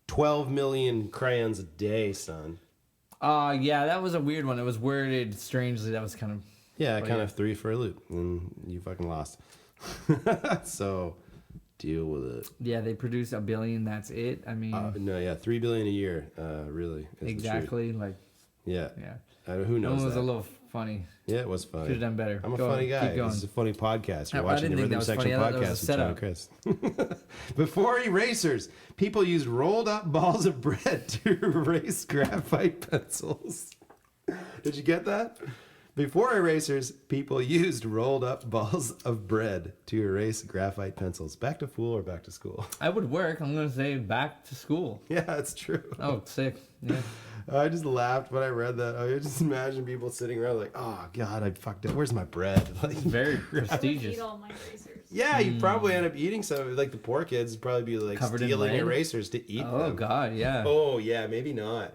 12 million crayons a day, son. Yeah, that was a weird one. It was worded strangely. That was kind of... Yeah, kind of 3 for a loop, and you fucking lost. So... deal with it. Yeah, they produce 1 billion. That's it. I mean, no, yeah, 3 billion a year. Really, is exactly. Like, yeah. That Who knows? one was that? a little funny. Yeah, it was funny. Could have done better. I'm a Go funny on, guy. keep going. This is a funny podcast. You're I watching the didn't think Rhythm that was Section funny. I thought that was a podcast with John and Chris. Before erasers, people used rolled up balls of bread to erase graphite pencils. Did you get that? Before erasers, people used rolled up balls of bread to erase graphite pencils. Back to fool or back to school? I would work. I'm going to say back to school. Yeah, it's true. Oh, sick. Yeah. I just laughed when I read that. I just imagine people sitting around like, oh, God, I fucked it. Where's my bread? Like, Very I would prestigious. eat all my racers. Yeah, you probably end up eating some. Like the poor kids would probably be like Covered in stealing lead? erasers to eat Oh them. God, yeah. Oh yeah, maybe not.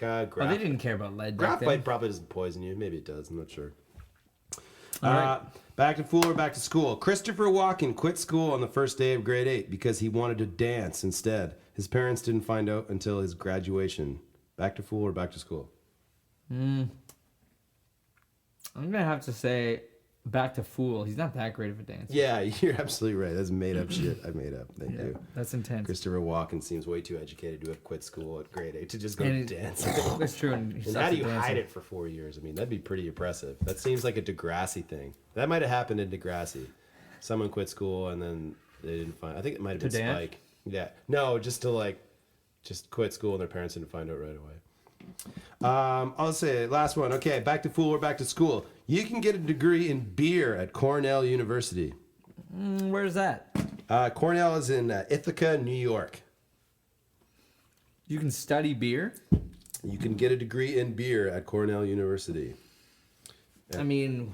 Oh, they didn't care about lead back Graphite then. probably doesn't poison you. Maybe it does. I'm not sure. All right. Back to school or back to school. Christopher Walken quit school on the first day of grade 8 because he wanted to dance instead. His parents didn't find out until his graduation. Back to school or back to school? I'm gonna have to say back to fool. He's not that great of a dancer. Yeah, you're absolutely right. That's made up shit. I made up. Thank Yeah, you. that's intense. Christopher Walken seems way too educated to have quit school at grade 8 to just go And dance. That's true. And, And how do you hide it for 4 years? I mean, that'd be pretty impressive. That seems like a Degrassi thing. That might have happened in Degrassi. Someone quit school and then they didn't find. I think it might have been To dance? Spike. Yeah, no, just to just quit school and their parents didn't find out right away. I'll say last one. Okay, back to fool or back to school. You can get a degree in beer at Cornell University. Where's that? Cornell is in Ithaca, New York. You can study beer. You can get a degree in beer at Cornell University. I mean,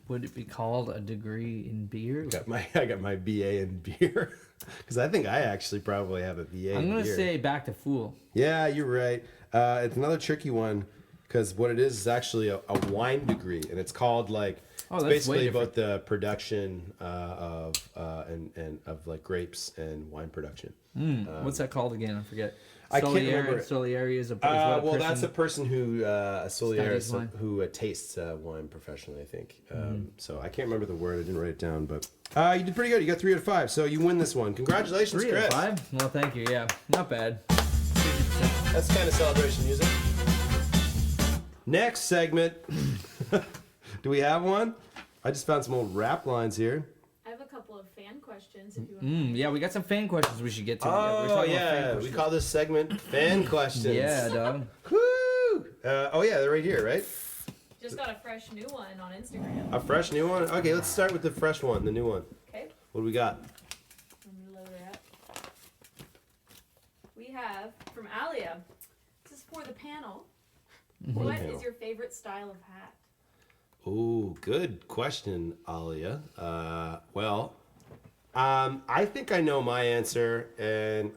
would it be called a degree in beer? I got my BA in beer because I think I actually probably have a BA. I'm in gonna beer. say back to fool. Yeah, you're right. It's another tricky one because what it is actually a wine degree, and it's called it's that's way basically different. about the production of like grapes and wine production. What's that called again? I forget. I can't remember. Sommelier is a Well, that's a person who a sommelier Studies wine. who tastes wine professionally, I think. So I can't remember the word. I didn't write it down, but you did pretty good. You got 3 out of 5, so you win this one. Congratulations, 3 Chris. out of 5. Well, thank you. Yeah, not bad. That's kind of celebration music. Next segment. Do we have one? I just found some old rap lines here. I have a couple of fan questions if you want. Yeah, we got some fan questions we should get to. We're Oh talking about fan yeah, we questions. call this segment fan questions. Yeah, dog. Woo! Oh yeah, they're right here, right? Just got a fresh new one on Instagram. A fresh new one. Okay, let's start with the fresh one, the new one. Okay, What do we got? let me load it up. We have from Alia. This is for the panel. What panel. is your favorite style of hat? Oh, good question, Alia. I think I know my answer, and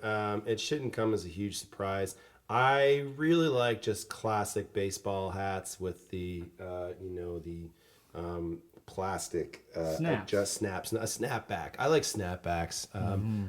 it shouldn't come as a huge surprise. I really like just classic baseball hats with the plastic Snaps. just snaps, a snapback. I like snapbacks.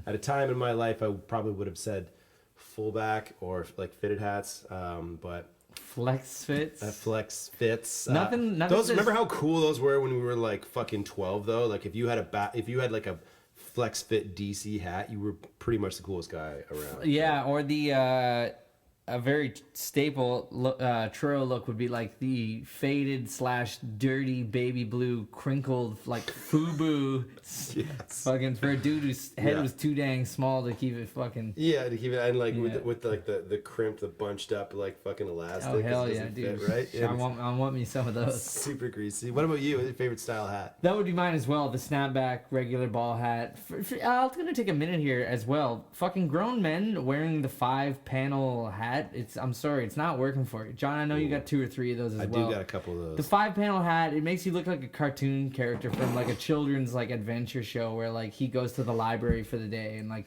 At a time in my life, I probably would have said fullback or like fitted hats, but Flex fits. flex fits. Nothing Those says- remember how cool those were when we were like fucking 12 though. Like if you had like a flex fit DC hat, you were pretty much the coolest guy around. Yeah, or the a very staple Truro look would be like the faded / dirty baby blue crinkled like FUBU. Yes. Fucking for a dude whose head Yeah. was too dang small to keep it fucking. Yeah, to keep it and like Yeah. with like the crimp, the bunched up like fucking elastic. Oh 'cause hell it yeah, doesn't dude! fit, right? I Yeah, want me some of those. super greasy. What about you? What's your favorite style hat? That would be mine as well. The snapback, regular ball hat. I'm gonna take a minute here as well. Fucking grown men wearing the 5-panel hat. I'm sorry, it's not working for you, John. I know you got 2 or 3 of those as I well. do got a couple of those. The 5-panel hat. It makes you look like a cartoon character from like a children's like adventure show where like he goes to the library for the day and like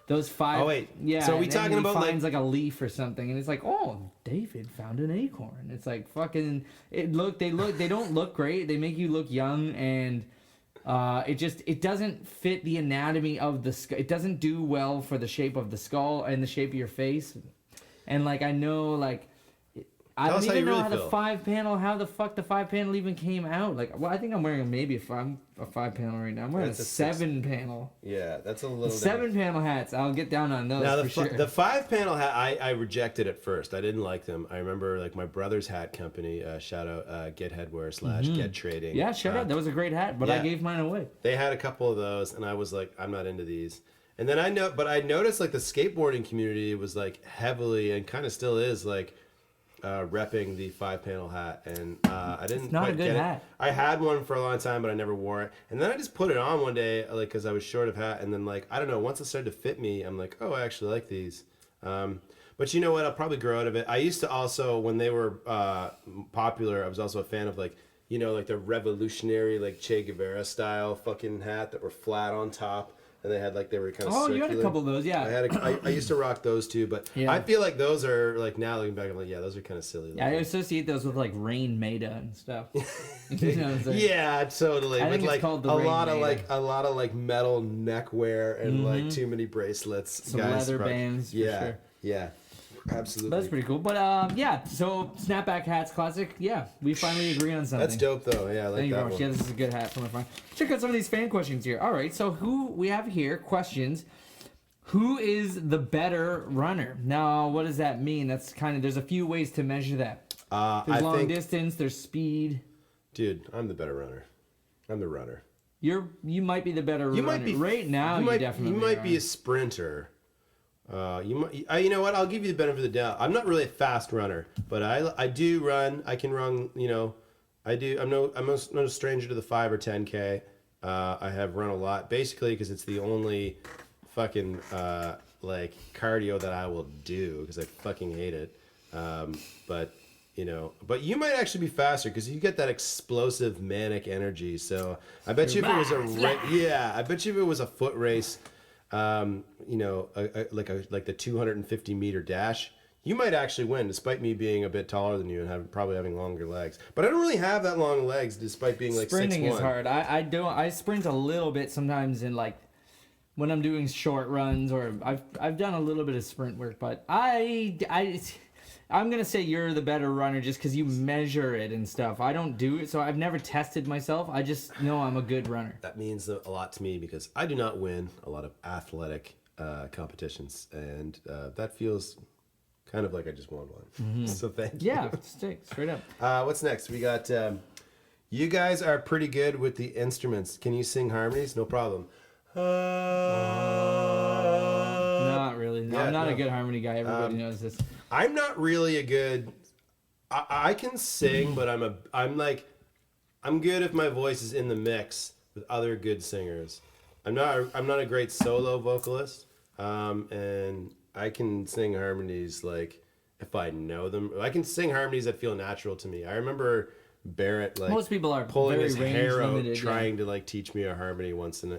those 5. Oh, wait. Yeah. So are we and then talking he about, like- finds like a leaf or something and it's like, oh, David found an acorn. It's like fucking. They don't look great. They make you look young and. It doesn't fit the anatomy of the skull. It doesn't do well for the shape of the skull and the shape of your face. And like I know, like I Tell don't us how even you know really how feel. how the fuck the 5-panel even came out. Like, well, I think I'm wearing maybe a 5-panel right now. I'm wearing That's a a 6. 7-panel. Yeah, that's a little 7-panel hats. I'll get down on those Now for sure. the 5-panel hat, I rejected at first. I didn't like them. I remember like my brother's hat company. Shout out Get Headwear / Get Trading. Yeah, shout out. That was a great hat, but I yeah. gave mine away. They had a couple of those, and I was like, I'm not into these. And then I noticed like the skateboarding community was like heavily and kind of still is like repping the 5-panel hat, and I didn't. It's not a quite good get it. hat. I had one for a long time, but I never wore it. And then I just put it on one day, like because I was short of hat, and then like I don't know. Once it started to fit me, I'm like, oh, I actually like these. But you know what? I'll probably grow out of it. I used to also, when they were popular, I was also a fan of like you know, like the revolutionary, like Che Guevara style fucking hat that were flat on top. And they had like, they were kind of circular. You had a couple of those, yeah. I used to rock those too, but Yeah. I feel like those are like, now looking back, I'm like, yeah, those are kind of silly. Yeah, I associate those with like Rain Maida and stuff. You know what I'm saying? Yeah, totally. I think with it's like called the a Rain lot Maida. of like metal neckwear and like too many bracelets. Some leather bands, for Yeah, sure. yeah, absolutely. That's pretty cool. But yeah, so snapback hats, classic. Yeah, we finally agree on something. That's dope though. Yeah, I like Thank you that very much. one. Yeah, this is a good hat from my friend. Check out some of these fan questions here. All right, so who we have here, questions. Who is the better runner? Now, what does that mean? That's kind of, there's a few ways to measure that. There's long distance, there's speed. Dude, I'm the better runner. I'm the runner. You might be the better runner. Might be right now. You definitely you might are. be a sprinter. You know what? I'll give you the benefit of the doubt. I'm not really a fast runner, but I do run. I can run. You know, I do. I'm no stranger to the 5 or 10K. I have run a lot, basically because it's the only fucking like cardio that I will do because I fucking hate it. But you know, but you might actually be faster because you get that explosive manic energy. So I bet you if it was I bet you if it was a foot race, you know, like the 250 meter dash, you might actually win despite me being a bit taller than you and probably having longer legs. But I don't really have that long legs despite being like 6'1". Sprinting is hard. I sprint a little bit sometimes in like when I'm doing short runs, or I've done a little bit of sprint work, but I'm gonna say you're the better runner just because you measure it and stuff. I don't do it, so I've never tested myself. I just know I'm a good runner. That means a lot to me because I do not win a lot of athletic competitions, and that feels kind of like I just won one. So thank you. Yeah, straight up. What's next? We got you guys are pretty good with the instruments. Can you sing harmonies? No problem. Not really. No, I'm not a good harmony guy. Everybody knows this. I'm not really a good. I can sing, but I'm good if my voice is in the mix with other good singers. I'm not a great solo vocalist, and I can sing harmonies like if I know them. I can sing harmonies that feel natural to me. I remember Barrett most people are pulling very his hair out limited, trying to like teach me a harmony once in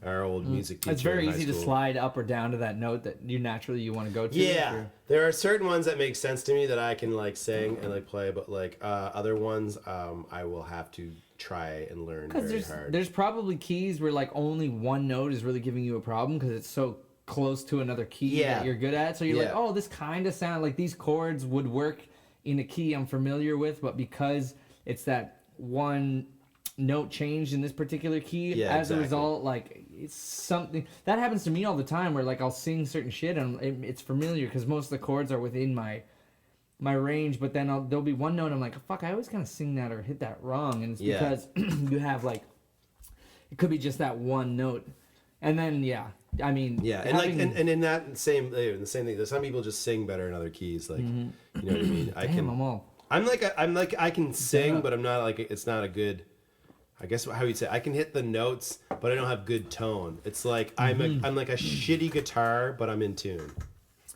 our old music teacher. It's very in high easy to school. slide up or down to that note that you want to go to. Yeah, there are certain ones that make sense to me that I can like sing and like play, but like other ones I will have to try and learn very hard. There's probably keys where like only one note is really giving you a problem because it's so close to another key that you're good at. So you're like, oh, this kind of sound like these chords would work in a key I'm familiar with, but because it's that one note change in this particular key, as a result, like it's something that happens to me all the time where like I'll sing certain shit and it's familiar because most of the chords are within my range, but then there'll be one note I'm like, fuck, I always kind of sing that or hit that wrong, and it's because you have like, it could be just that one note, and then I mean, and in that same the same thing. There's some people just sing better in other keys, like you know what I mean. I'm like I can sing, but I'm not like it's not a good. I guess how you'd say I can hit the notes, but I don't have good tone. It's like I'm like a shitty guitar, but I'm in tune.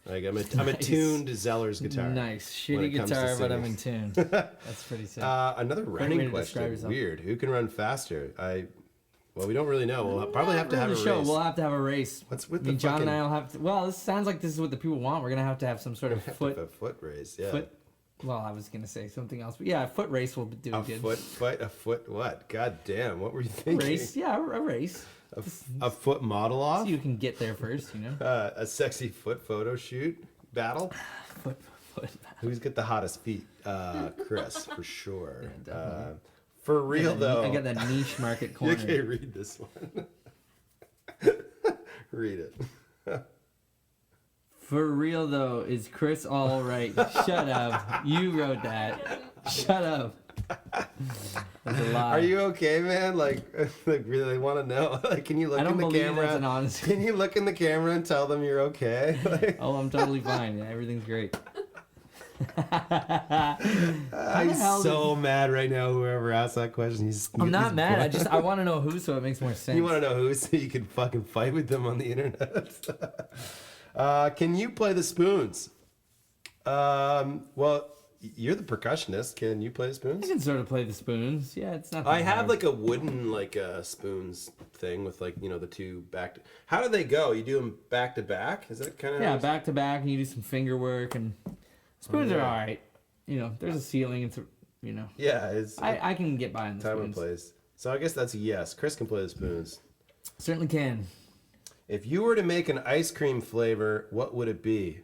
Like I'm a tuned Zeller's guitar. Nice shitty guitar, but I'm in tune. That's pretty sick. Another running question. Weird. Who can run faster? Well, we don't really know. We'll probably have to have a race. We'll have to have a race. What's with John and I'll have to. Well, this sounds like this is what the people want. We're gonna have to have some sort of a foot race. Yeah. Well, I was gonna say something else, but yeah, a foot race will do good. A foot. What? God damn! What were you thinking? Race. Yeah, a race. A foot model off. So you can get there first, you know. A sexy foot photo shoot battle. Foot. Who's got the hottest feet? Chris, for sure. Yeah, for real though. I got that niche market corner. Okay, read this one. Read it. For real though, is Chris all right? Shut up. You wrote that. Shut up. That's a lie. Are you okay, man? Like really want to know? Like, can you look in the camera? That's an honest... Can you look in the camera and tell them you're okay? Like... Oh, I'm totally fine. Yeah, everything's great. I'm so mad right now. Whoever asked that question, I'm not mad. I want to know who, so it makes more sense. You want to know who, so you can fucking fight with them on the internet. Can you play the spoons? Well, you're the percussionist. Can you play the I spoons? can sort of play the spoons. Yeah, it's not. That I have hard. like a wooden spoons thing with like the two back. How do they go? You do them back to back? Is that kind of Yeah, back to back, and you do some finger work, and spoons are all right. There's a ceiling. It's Yeah, it's I can get by on the time spoons. and place. So I guess that's a yes. Chris can play the spoons. Certainly can. If you were to make an ice cream flavor, what would it be?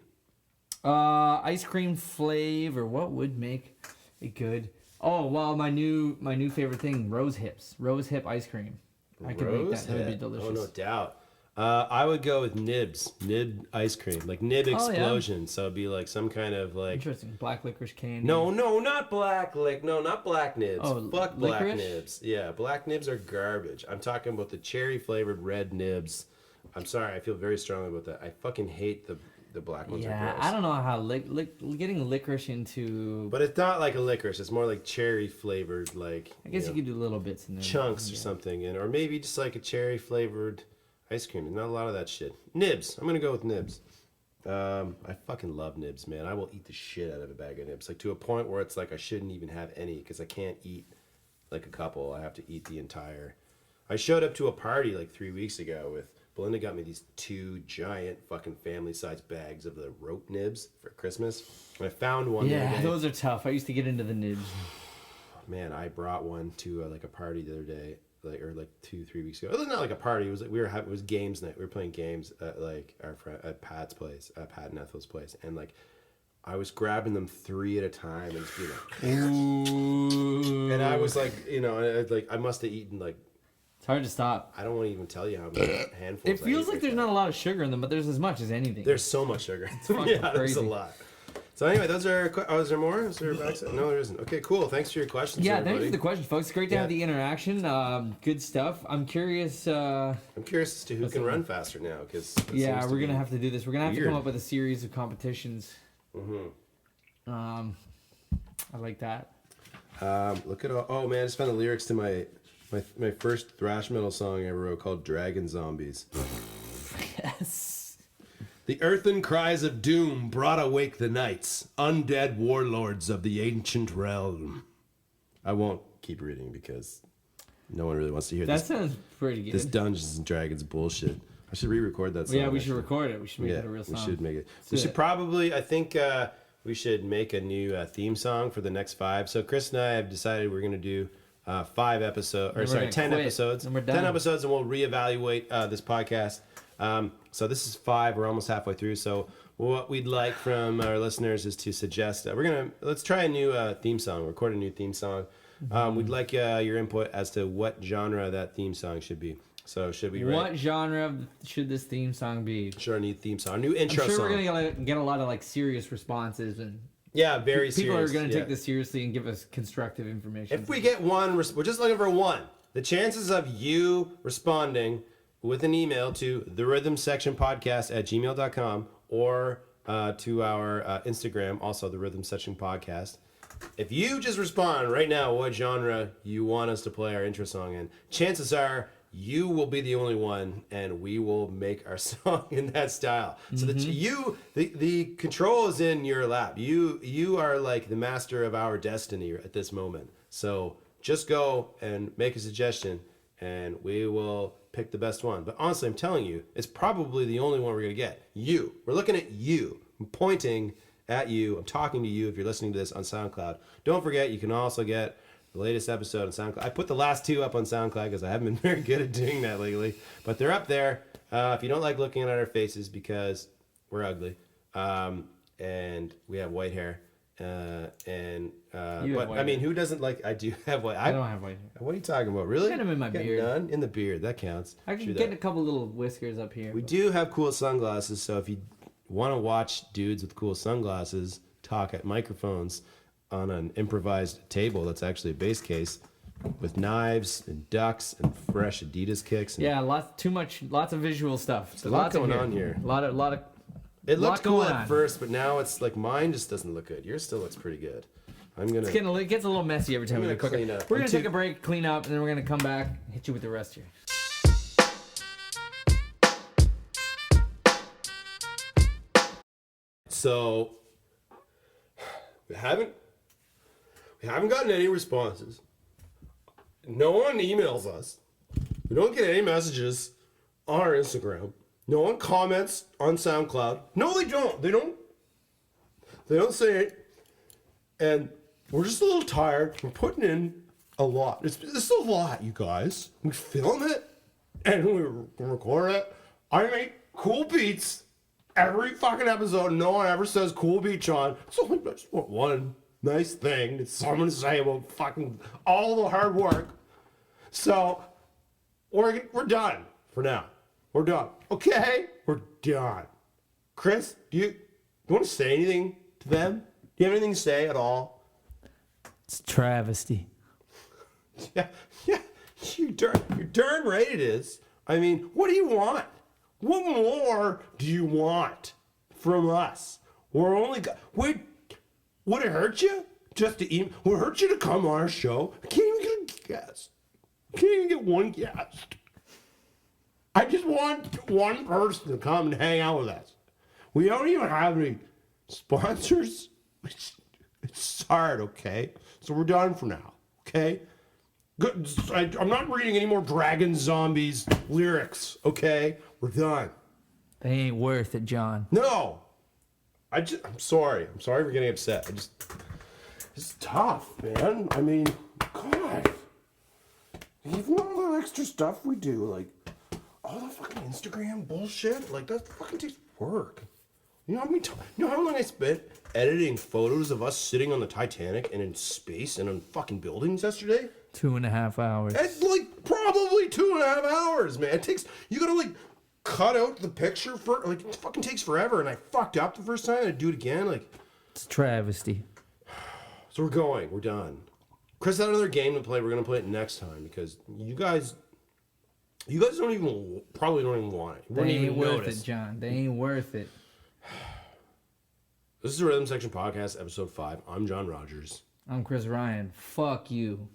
Ice cream flavor. What would make it good? Oh, well, my new favorite thing, rose hips. Rose hip ice cream. I could make that. That would be delicious. Oh, no doubt. I would go with nibs. Nib ice cream. Like nib explosion. So it'd be like some kind of like... Interesting. Black licorice candy. No, not black not black nibs. Oh, Fuck black licorice? nibs. Yeah, black nibs are garbage. I'm talking about the cherry flavored red nibs. I'm sorry, I feel very strongly about that. I fucking hate the black ones. Yeah, are gross. I don't know how getting licorice into... But it's not like a licorice. It's more like cherry flavored, like... I guess you could do little bits in there. chunks or something, or maybe just like a cherry flavored ice cream. Not a lot of that shit. Nibs. I'm gonna go with nibs. I fucking love nibs, man. I will eat the shit out of a bag of nibs, like to a point where it's like I shouldn't even have any because I can't eat like a couple. I have to eat the entire. I showed up to a party like 3 weeks ago with Belinda. Got me these 2 giant fucking family-sized bags of the rope nibs for Christmas. And I found one. the other Yeah, day. those are tough. I used to get into the nibs. Man, I brought one to like a party the other day, like 2-3 weeks ago. It was not like a party. It was like it was games night. We were playing games at like our friend at Pat's place, Pat and Ethel's place, and like I was grabbing them 3 at a time and just being like, Ooh. and I was like, I must have eaten like It's hard to stop. I don't want to even tell you how many handfuls. It feels like there's not a lot of sugar in them, but there's as much as anything. There's so much sugar. fucking Yeah, there's a crazy. lot. So anyway, those are. Oh, is there more? Is there a backside? No, there isn't. Okay, cool. Thanks for your questions. Yeah, everybody. thanks for the question, folks. It's great to have the interaction. Good stuff. I'm curious. I'm curious as to who can run faster now, because Yeah, we're gonna have to do this. We're gonna have to come weird. up with a series of competitions. Mm-hmm. I like that. Look at all. Oh man, I just found the lyrics to my first thrash metal song I ever wrote called "Dragon Zombies." Yes. The earthen cries of doom brought awake the knights, undead warlords of the ancient realm. I won't keep reading because no one really wants to hear That this. sounds pretty good. This Dungeons and Dragons bullshit. I should re-record that song. Yeah, we should actually. record it. We should make Yeah, it a real song. we should make it. Let's We do should it. probably. I think we should make a new theme song for the next 5. So Chris and I have decided we're going to do 5 episodes, or Then we're sorry, gonna 10 quit, episodes. and we're 10 done. episodes, and we'll reevaluate this podcast. So this is 5. We're almost halfway through. So what we'd like from our listeners is to suggest let's try a new theme song. Record a new theme song. We'd like your input as to what genre that theme song should be. So should we? What genre should this theme song be? Sure, a new theme song, a new I'm intro sure song. we're gonna get a lot of like serious responses, and Yeah, very people serious. are gonna yeah. take this seriously and give us constructive information. If we get one, we're just looking for one. The chances of you responding with an email to therhythmsectionpodcast@gmail.com or to our Instagram, also the Rhythm Section Podcast. If you just respond right now what genre you want us to play our intro song in, chances are you will be the only one, and we will make our song in that style. So that the control is in your lap. You are like the master of our destiny at this moment. So just go and make a suggestion, and we will pick the best one. But honestly, I'm telling you, it's probably the only one we're gonna get. You. We're looking at you. I'm pointing at you. I'm talking to you if you're listening to this on SoundCloud. Don't forget, you can also get the latest episode on SoundCloud. I put the last 2 up on SoundCloud because I haven't been very good at doing that lately. But they're up there. If you don't like looking at our faces because we're ugly and we have white hair. But white I mean, hair. who doesn't like? I do have white. I don't have white hair. What are you talking about? Really? Got 'em in my Got beard. None in the beard. That counts. I can True get that. a couple little whiskers up here. We do have cool sunglasses, so if you want to watch dudes with cool sunglasses talk at microphones on an improvised table that's actually a bass case with knives and ducks and fresh Adidas kicks. And Yeah, lots of visual stuff. There's a lot Lots in going on here. A lot of it lot looked cool going at on. first, but now it's like mine just doesn't look good. Yours still looks pretty good. it gets a little messy every time I'm we gonna cook clean it. up. We're I'm gonna too- take a break, clean up, and then we're gonna come back, hit you with the rest here. So we haven't We haven't gotten any responses. No one emails us. We don't get any messages on our Instagram. No one comments on SoundCloud. No, they don't. They don't say it. And we're just a little tired. We're putting in a lot. This is a lot, you guys. We film it and we record it. I make cool beats every fucking episode. No one ever says cool beat, Sean. It's only just one nice thing that someone to say about fucking all the hard work. So we're done for now. We're done. Okay? We're done. Chris, do you want to say anything to them? Do you have anything to say at all? It's a travesty. Yeah. You're darn right it is. I mean, what do you want? What more do you want from us? We're only wait. Would it hurt you just to even? Would it hurt you to come on our show? I can't even get a guest. I can't even get one guest. I just want one person to come and hang out with us. We don't even have any sponsors. It's hard, okay? So we're done for now, okay? Good. I'm not reading any more Dragon Zombies lyrics, okay? We're done. They ain't worth it, John. No. I'm sorry. I'm sorry for getting upset. It's tough, man. I mean, God. Even all the extra stuff we do, like, all the fucking Instagram bullshit, like, that fucking takes work. You know how long I spent editing photos of us sitting on the Titanic and in space and on fucking buildings yesterday? 2.5 hours. It's like probably 2.5 hours, man. It takes, you gotta like cut out the picture for, like, it fucking takes forever. And I fucked up the first time and I do it again. Like, It's a travesty. So we're done. Chris had another game to play. We're gonna play it next time because you guys probably don't even want it. You They wouldn't ain't even worth notice. it, John. They ain't worth it. This is the Rhythm Section Podcast, episode 5. I'm John Rogers. I'm Chris Ryan. Fuck you.